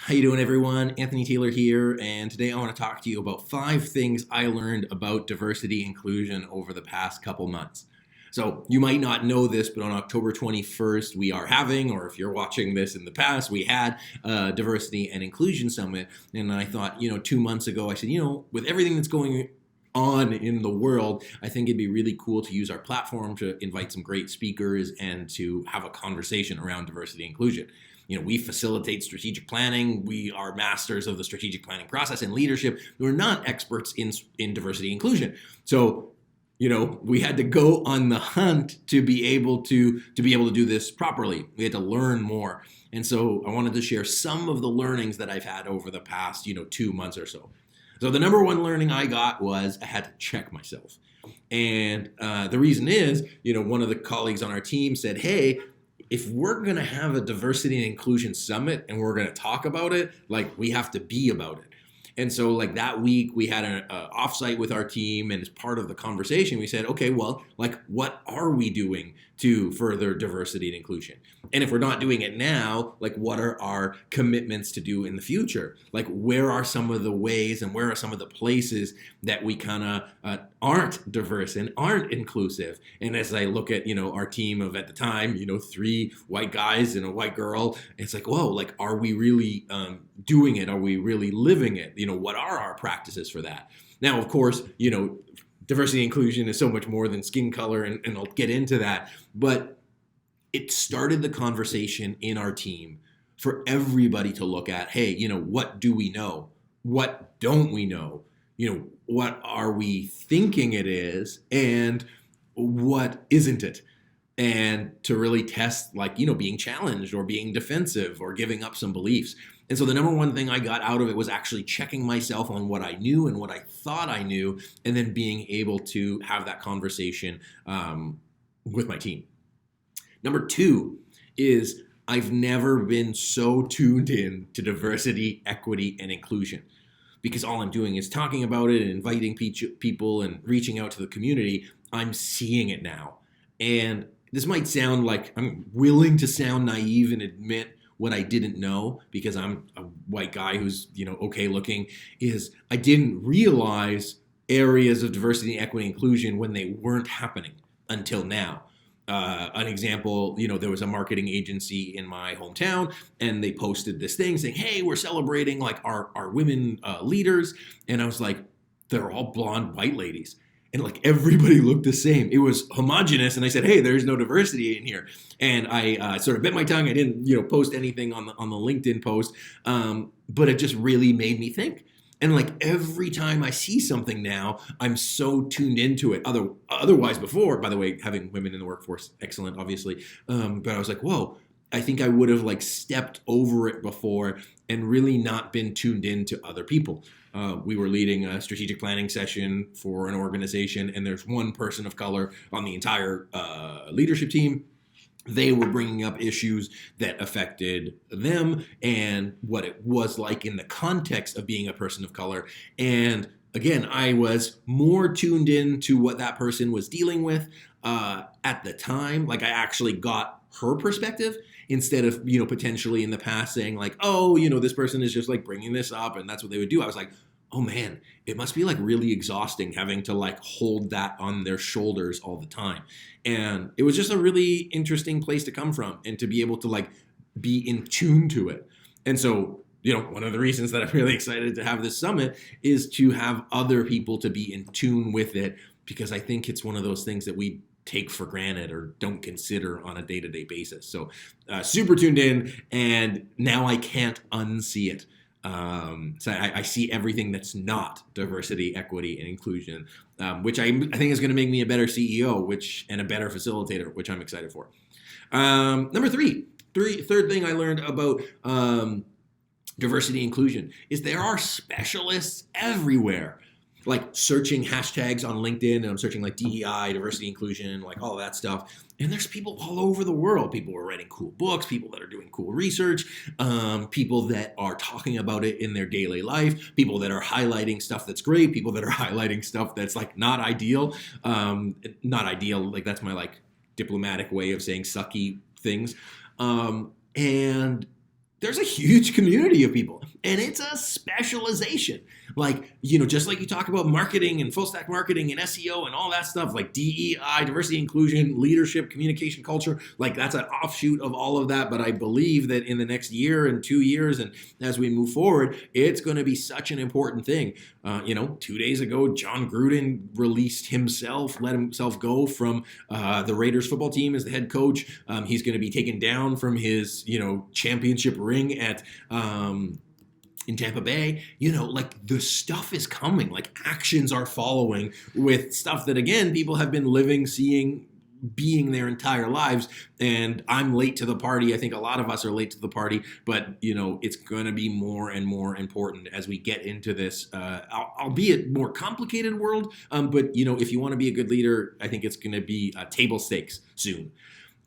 How you doing, everyone? Anthony Taylor here, and today I want to talk to you about 5 things I learned about diversity inclusion over the past couple months. So you might not know this, but on October 21st, we are having, or if you're watching this in the past, we had a Diversity and Inclusion Summit. And I thought, 2 months ago, I said, with everything that's going on in the world, I think it'd be really cool to use our platform to invite some great speakers and to have a conversation around diversity and inclusion. We facilitate strategic planning. We are masters of the strategic planning process and leadership. We're not experts in diversity and inclusion. So, we had to go on the hunt to be able to do this properly. We had to learn more. And so I wanted to share some of the learnings that I've had over the past, 2 months or so. So the number one learning I got was I had to check myself. And the reason is, one of the colleagues on our team said, hey, if we're going to have a diversity and inclusion summit and we're going to talk about it, we have to be about it. And so that week we had an offsite with our team, and as part of the conversation, we said, okay, well, what are we doing to further diversity and inclusion? And if we're not doing it now, what are our commitments to do in the future? Where are some of the ways and where are some of the places that we kind of aren't diverse and aren't inclusive? And as I look at, our team of at the time, 3 white guys and a white girl, it's whoa, are we really doing it? Are we really living it? What are our practices for that? Now, of course, diversity and inclusion is so much more than skin color, and I'll get into that. But it started the conversation in our team for everybody to look at, hey, what do we know? What don't we know? What are we thinking it is? And what isn't it? And to really test, being challenged or being defensive or giving up some beliefs. And so the number one thing I got out of it was actually checking myself on what I knew and what I thought I knew, and then being able to have that conversation with my team. Number 2 is I've never been so tuned in to diversity, equity, and inclusion, because all I'm doing is talking about it and inviting people and reaching out to the community. I'm seeing it now. And this might sound like I'm willing to sound naive and admit what I didn't know, because I'm a white guy who's, okay looking, is I didn't realize areas of diversity, equity, and inclusion when they weren't happening until now. An example, there was a marketing agency in my hometown, and they posted this thing saying, hey, we're celebrating our women leaders. And I was like, they're all blonde white ladies. And everybody looked the same. It was homogenous. And I said, hey, there's no diversity in here. And I sort of bit my tongue. I didn't, post anything on the LinkedIn post. But it just really made me think. And every time I see something now, I'm so tuned into it. Otherwise before, by the way, having women in the workforce, excellent, obviously. But I was like, whoa, I think I would have stepped over it before and really not been tuned into other people. We were leading a strategic planning session for an organization, and there's one person of color on the entire leadership team. They were bringing up issues that affected them and what it was like in the context of being a person of color. And again, I was more tuned in to what that person was dealing with at the time. I actually got her perspective instead of, potentially in the past saying oh, this person is just bringing this up and that's what they would do. I was like, oh man, it must be really exhausting having to hold that on their shoulders all the time. And it was just a really interesting place to come from and to be able to be in tune to it. And so, one of the reasons that I'm really excited to have this summit is to have other people to be in tune with it, because I think it's one of those things that we take for granted or don't consider on a day-to-day basis. So super tuned in, and now I can't unsee it. So I see everything that's not diversity, equity, and inclusion, which I think is going to make me a better CEO, and a better facilitator, which I'm excited for. Number third thing I learned about diversity and inclusion is there are specialists everywhere. Searching hashtags on LinkedIn, and I'm searching DEI, diversity, inclusion, all that stuff. And there's people all over the world. People are writing cool books, people that are doing cool research, people that are talking about it in their daily life, people that are highlighting stuff that's great, people that are highlighting stuff that's not ideal. Not ideal, that's my diplomatic way of saying sucky things. And there's a huge community of people, and it's a specialization. Like, just like you talk about marketing and full stack marketing and SEO and all that stuff, like DEI, diversity, inclusion, leadership, communication, culture, like that's an offshoot of all of that. But I believe that in the next year and 2 years, and as we move forward, it's going to be such an important thing. 2 days ago, John Gruden let himself go from the Raiders football team as the head coach. He's going to be taken down from his, championship ring at in Tampa Bay. Like the stuff is coming, like actions are following with stuff that, again, people have been living, seeing, being their entire lives. And I'm late to the party. I think a lot of us are late to the party, but it's going to be more and more important as we get into this, albeit more complicated world. But if you want to be a good leader, I think it's going to be table stakes soon.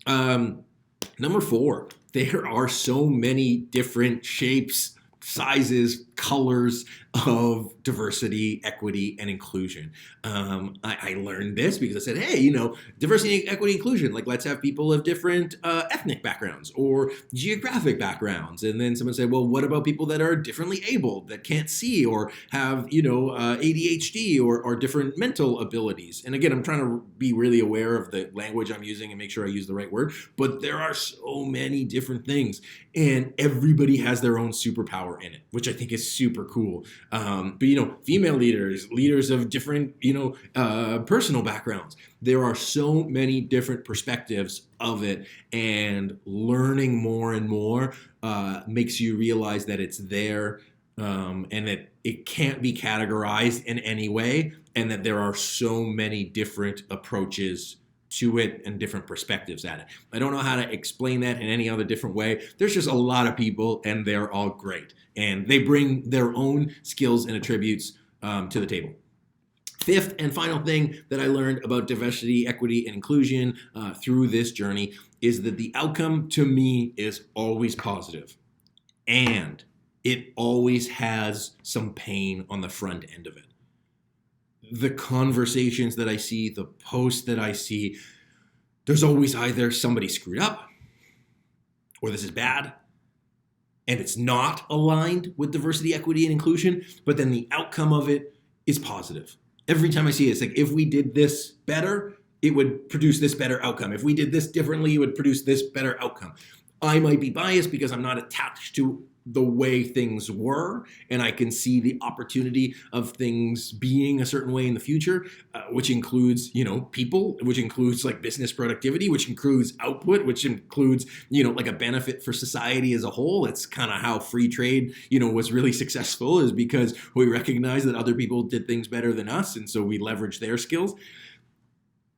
Number 4, there are so many different shapes, sizes, colors of diversity, equity, and inclusion. I learned this because I said, hey, diversity, equity, inclusion, like let's have people of different ethnic backgrounds or geographic backgrounds. And then someone said, well, what about people that are differently abled, that can't see or have, ADHD or different mental abilities? And again, I'm trying to be really aware of the language I'm using and make sure I use the right word. But there are so many different things, and everybody has their own superpower in it, which I think is super cool. But female leaders of different, personal backgrounds. There are so many different perspectives of it, and learning more and more makes you realize that it's there, and that it can't be categorized in any way, and that there are so many different approaches to it and different perspectives at it. I don't know how to explain that in any other different way. There's just a lot of people, and they're all great, and they bring their own skills and attributes to the table. 5th and final thing that I learned about diversity, equity, and inclusion through this journey is that the outcome to me is always positive, and it always has some pain on the front end of it. The conversations that I see, the posts that I see, there's always either somebody screwed up or this is bad and it's not aligned with diversity, equity, and inclusion, but then the outcome of it is positive. Every time I see it, it's like, if we did this better, it would produce this better outcome. If we did this differently, it would produce this better outcome. I might be biased because I'm not attached to the way things were, and I can see the opportunity of things being a certain way in the future, which includes, people, which includes like business productivity, which includes output, which includes, like a benefit for society as a whole. It's kind of how free trade, was really successful, is because we recognize that other people did things better than us, and so we leverage their skills.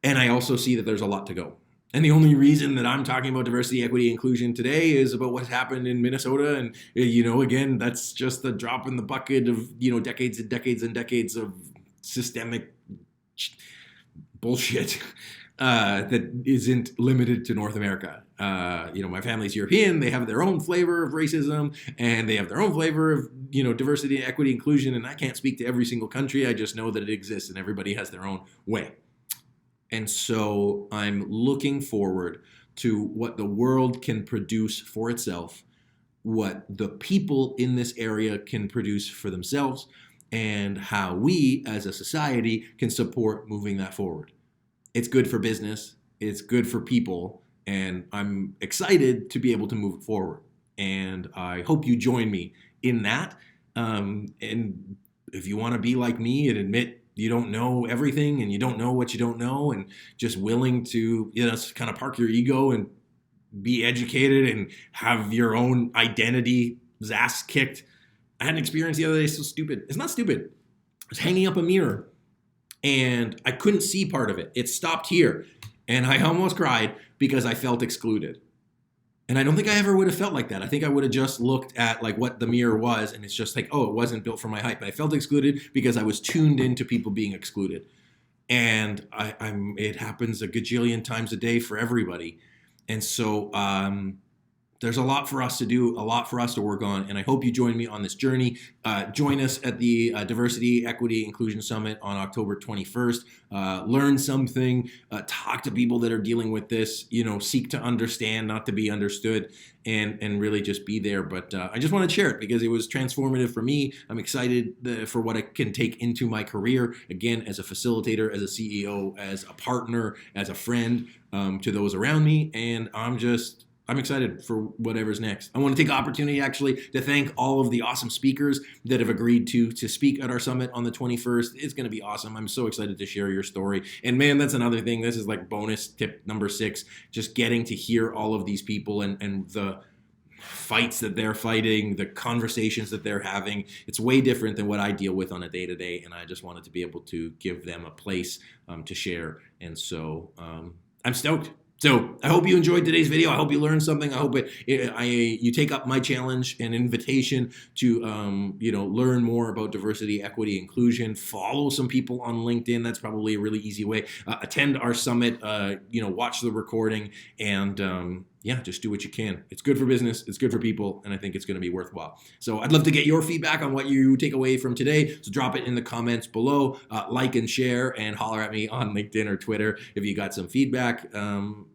And I also see that there's a lot to go. And the only reason that I'm talking about diversity, equity, inclusion today is about what's happened in Minnesota. And, again, that's just the drop in the bucket of, decades and decades and decades of systemic bullshit that isn't limited to North America. My family's European. They have their own flavor of racism, and they have their own flavor of, diversity, equity, inclusion. And I can't speak to every single country. I just know that it exists, and everybody has their own way. And so I'm looking forward to what the world can produce for itself, what the people in this area can produce for themselves, and how we as a society can support moving that forward. It's good for business, it's good for people, and I'm excited to be able to move it forward. And I hope you join me in that. And if you want to be like me and admit you don't know everything and you don't know what you don't know, and just willing to, kind of park your ego and be educated and have your own identity ass kicked. I had an experience the other day, so stupid. It's not stupid. I was hanging up a mirror and I couldn't see part of it. It stopped here and I almost cried because I felt excluded. And I don't think I ever would have felt like that. I think I would have just looked at like what the mirror was, and it's just like, oh, it wasn't built for my height. But I felt excluded because I was tuned into people being excluded. And it happens a gajillion times a day for everybody. And so there's a lot for us to do, a lot for us to work on, and I hope you join me on this journey. Join us at the Diversity, Equity, Inclusion Summit on October 21st. Learn something, talk to people that are dealing with this, seek to understand, not to be understood, and really just be there. But I just want to share it because it was transformative for me. I'm excited for what it can take into my career, again, as a facilitator, as a CEO, as a partner, as a friend to those around me, and I'm excited for whatever's next. I want to take the opportunity actually to thank all of the awesome speakers that have agreed to speak at our summit on the 21st. It's going to be awesome. I'm so excited to share your story. And man, that's another thing. This is like bonus tip number 6, just getting to hear all of these people and the fights that they're fighting, the conversations that they're having. It's way different than what I deal with on a day-to-day, and I just wanted to be able to give them a place to share. And so I'm stoked. So I hope you enjoyed today's video. I hope you learned something. I hope you take up my challenge and invitation to learn more about diversity, equity, inclusion. Follow some people on LinkedIn. That's probably a really easy way. Attend our summit. Watch the recording, and just do what you can. It's good for business. It's good for people, and I think it's going to be worthwhile. So I'd love to get your feedback on what you take away from today. So drop it in the comments below. Like and share, and holler at me on LinkedIn or Twitter if you got some feedback.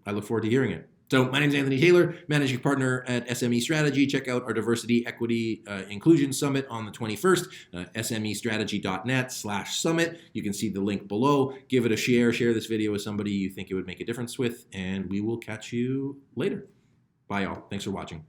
I look forward to hearing it. So my name is Anthony Taylor, Managing Partner at SME Strategy. Check out our Diversity, Equity, Inclusion Summit on the 21st, smestrategy.net/summit. You can see the link below. Give it a share. Share this video with somebody you think it would make a difference with, and we will catch you later. Bye, y'all. Thanks for watching.